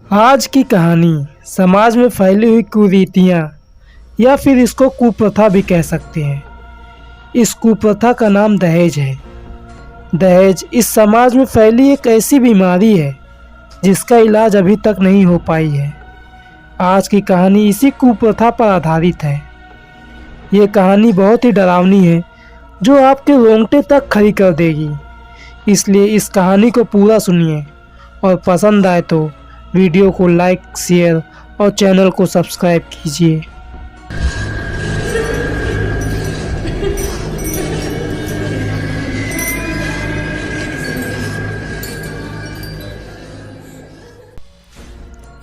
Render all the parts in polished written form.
आज की कहानी समाज में फैली हुई कुरीतियाँ या फिर इसको कुप्रथा भी कह सकते हैं। इस कुप्रथा का नाम दहेज है। दहेज इस समाज में फैली एक ऐसी बीमारी है जिसका इलाज अभी तक नहीं हो पाई है। आज की कहानी इसी कुप्रथा पर आधारित है। ये कहानी बहुत ही डरावनी है जो आपके रोंगटे तक खड़ी कर देगी। इसलिए इस कहानी को पूरा सुनिए और पसंद आए तो वीडियो को लाइक, शेयर और चैनल को सब्सक्राइब कीजिए।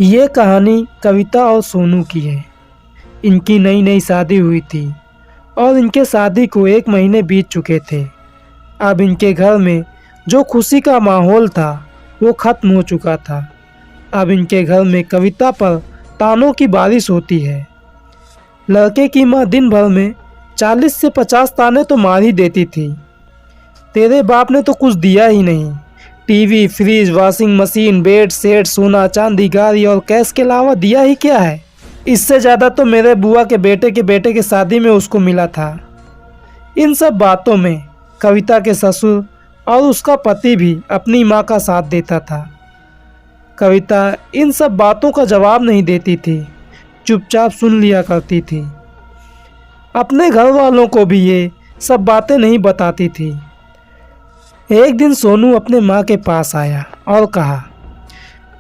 ये कहानी कविता और सोनू की है। इनकी नई नई शादी हुई थी और इनके शादी को 1 महीने बीत चुके थे। अब इनके घर में जो खुशी का माहौल था वो खत्म हो चुका था। अब इनके घर में कविता पर तानों की बारिश होती है। लड़के की माँ दिन भर में 40 से 50 ताने तो मार ही देती थी। तेरे बाप ने तो कुछ दिया ही नहीं। TV, fridge, washing machine, bed set, सोना चांदी, गाड़ी और कैश के अलावा दिया ही क्या है। इससे ज़्यादा तो मेरे बुआ के बेटे के शादी में उसको मिला था। इन सब बातों में कविता के ससुर और उसका पति भी अपनी माँ का साथ देता था। कविता इन सब बातों का जवाब नहीं देती थी, चुपचाप सुन लिया करती थी। अपने घर वालों को भी ये सब बातें नहीं बताती थी। एक दिन सोनू अपने माँ के पास आया और कहा,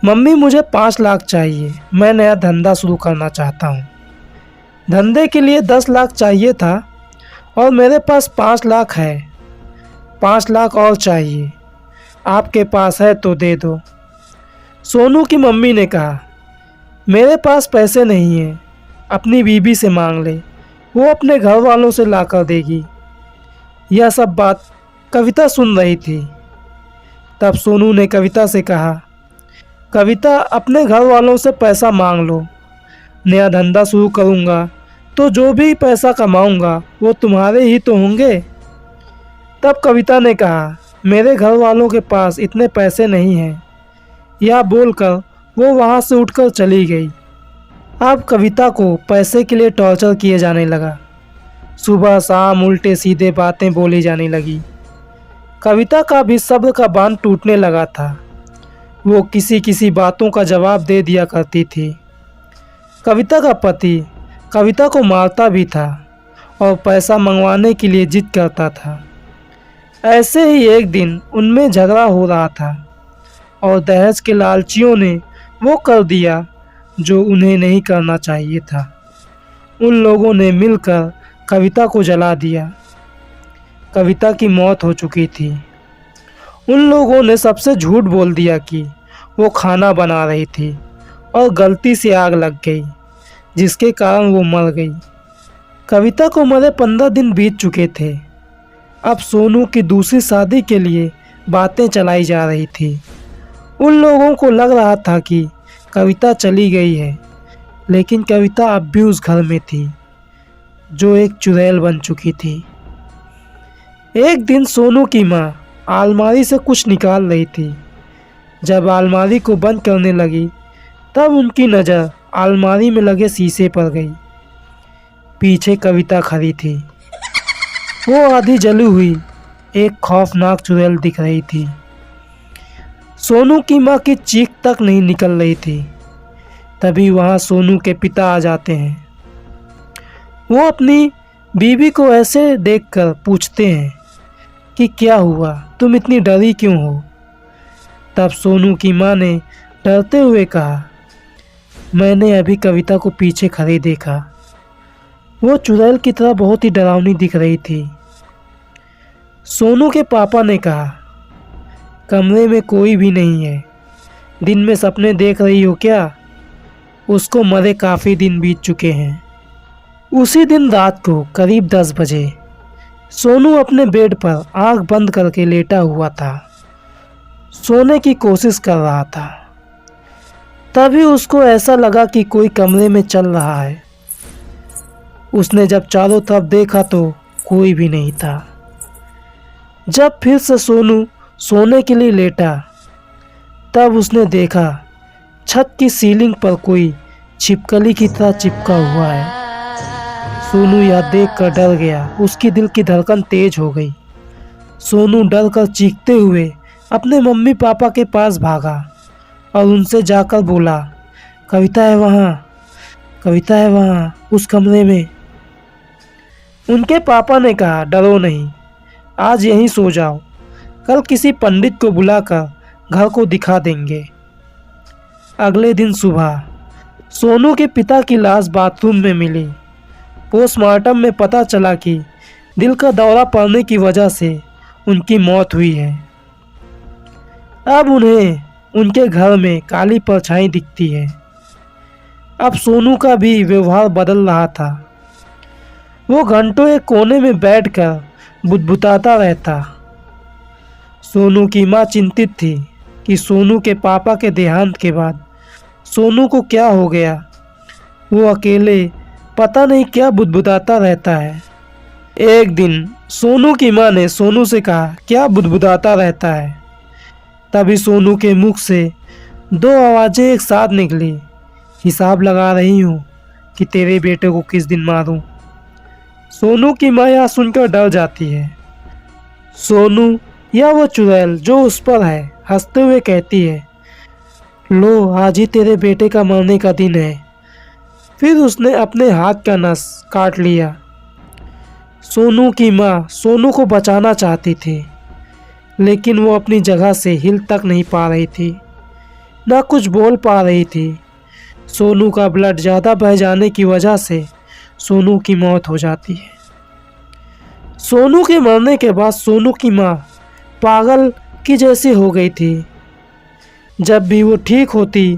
मम्मी मुझे 5 लाख चाहिए, मैं नया धंधा शुरू करना चाहता हूँ। धंधे के लिए 10 लाख चाहिए था और मेरे पास 5 लाख है। 5 लाख और चाहिए, आपके पास है तो दे दो। सोनू की मम्मी ने कहा, मेरे पास पैसे नहीं हैं, अपनी बीबी से मांग ले, वो अपने घर वालों से ला कर देगी। यह सब बात कविता सुन रही थी। तब सोनू ने कविता से कहा, कविता अपने घर वालों से पैसा मांग लो, नया धंधा शुरू करूँगा तो जो भी पैसा कमाऊँगा वो तुम्हारे ही तो होंगे। तब कविता ने कहा, मेरे घर वालों के पास इतने पैसे नहीं हैं। यह बोलकर वो वहाँ से उठकर चली गई। अब कविता को पैसे के लिए टॉर्चर किए जाने लगा। सुबह शाम उल्टे सीधे बातें बोली जाने लगी। कविता का भी सब्र का बांध टूटने लगा था। वो किसी किसी बातों का जवाब दे दिया करती थी। कविता का पति कविता को मारता भी था और पैसा मंगवाने के लिए जिद करता था। ऐसे ही एक दिन उनमें झगड़ा हो रहा था और दहेज के लालचियों ने वो कर दिया जो उन्हें नहीं करना चाहिए था। उन लोगों ने मिलकर कविता को जला दिया। कविता की मौत हो चुकी थी। उन लोगों ने सबसे झूठ बोल दिया कि वो खाना बना रही थी और गलती से आग लग गई, जिसके कारण वो मर गई। कविता को मरे 15 दिन बीत चुके थे। अब सोनू की दूसरी शादी के लिए बातें चलाई जा रही थी। उन लोगों को लग रहा था कि कविता चली गई है, लेकिन कविता अब भी उस घर में थी जो एक चुड़ैल बन चुकी थी। एक दिन सोनू की माँ अलमारी से कुछ निकाल रही थी। जब अलमारी को बंद करने लगी तब उनकी नज़र अलमारी में लगे शीशे पर गई। पीछे कविता खड़ी थी। वो आधी जली हुई एक खौफनाक चुड़ैल दिख रही थी। सोनू की माँ की चीख तक नहीं निकल रही थी। तभी वहाँ सोनू के पिता आ जाते हैं। वो अपनी बीवी को ऐसे देखकर पूछते हैं कि क्या हुआ, तुम इतनी डरी क्यों हो। तब सोनू की माँ ने डरते हुए कहा, मैंने अभी कविता को पीछे खड़े देखा। वो चुड़ैल की तरह बहुत ही डरावनी दिख रही थी। सोनू के पापा ने कहा, कमरे में कोई भी नहीं है, दिन में सपने देख रही हो क्या। उसको मरे काफ़ी दिन बीत चुके हैं। उसी दिन रात को करीब 10 बजे सोनू अपने बेड पर आंख बंद करके लेटा हुआ था। सोने की कोशिश कर रहा था। तभी उसको ऐसा लगा कि कोई कमरे में चल रहा है। उसने जब चारों तरफ देखा तो कोई भी नहीं था। जब फिर से सोनू सोने के लिए लेटा तब उसने देखा छत की सीलिंग पर कोई छिपकली की तरह चिपका हुआ है। सोनू यह देखकर डर गया। उसकी दिल की धड़कन तेज हो गई। सोनू डर कर चीखते हुए अपने मम्मी पापा के पास भागा और उनसे जाकर बोला, कविता है वहाँ, कविता है वहाँ उस कमरे में। उनके पापा ने कहा, डरो नहीं, आज यहीं सो जाओ, कल किसी पंडित को बुलाकर घर को दिखा देंगे। अगले दिन सुबह सोनू के पिता की लाश बाथरूम में मिली। पोस्टमार्टम में पता चला कि दिल का दौरा पड़ने की वजह से उनकी मौत हुई है। अब उन्हें उनके घर में काली परछाई दिखती है। अब सोनू का भी व्यवहार बदल रहा था। वो घंटों एक कोने में बैठकर बुदबुदाता रहता। सोनू की माँ चिंतित थी कि सोनू के पापा के देहांत के बाद सोनू को क्या हो गया। वो अकेले पता नहीं क्या बुदबुदाता रहता है। एक दिन सोनू की माँ ने सोनू से कहा, क्या बुदबुदाता रहता है। तभी सोनू के मुख से दो आवाज़ें एक साथ निकली, हिसाब लगा रही हूँ कि तेरे बेटे को किस दिन मारूं। सोनू की माँ यह सुनकर डर जाती है। सोनू या वो चुड़ैल जो उस पर है हंसते हुए कहती है, लो आज ही तेरे बेटे का मरने का दिन है। फिर उसने अपने हाथ का नस काट लिया। सोनू की माँ सोनू को बचाना चाहती थी, लेकिन वो अपनी जगह से हिल तक नहीं पा रही थी, ना कुछ बोल पा रही थी। सोनू का ब्लड ज़्यादा बह जाने की वजह से सोनू की मौत हो जाती है। सोनू के मरने के बाद सोनू की माँ पागल की जैसी हो गई थी। जब भी वो ठीक होती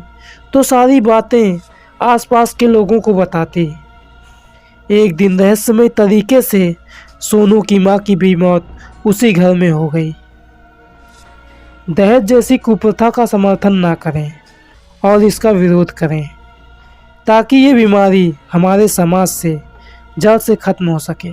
तो सारी बातें आसपास के लोगों को बताती। एक दिन रहस्यमय तरीके से सोनू की माँ की भी मौत उसी घर में हो गई। दहेज जैसी कुप्रथा का समर्थन ना करें और इसका विरोध करें, ताकि ये बीमारी हमारे समाज से जड़ से खत्म हो सके।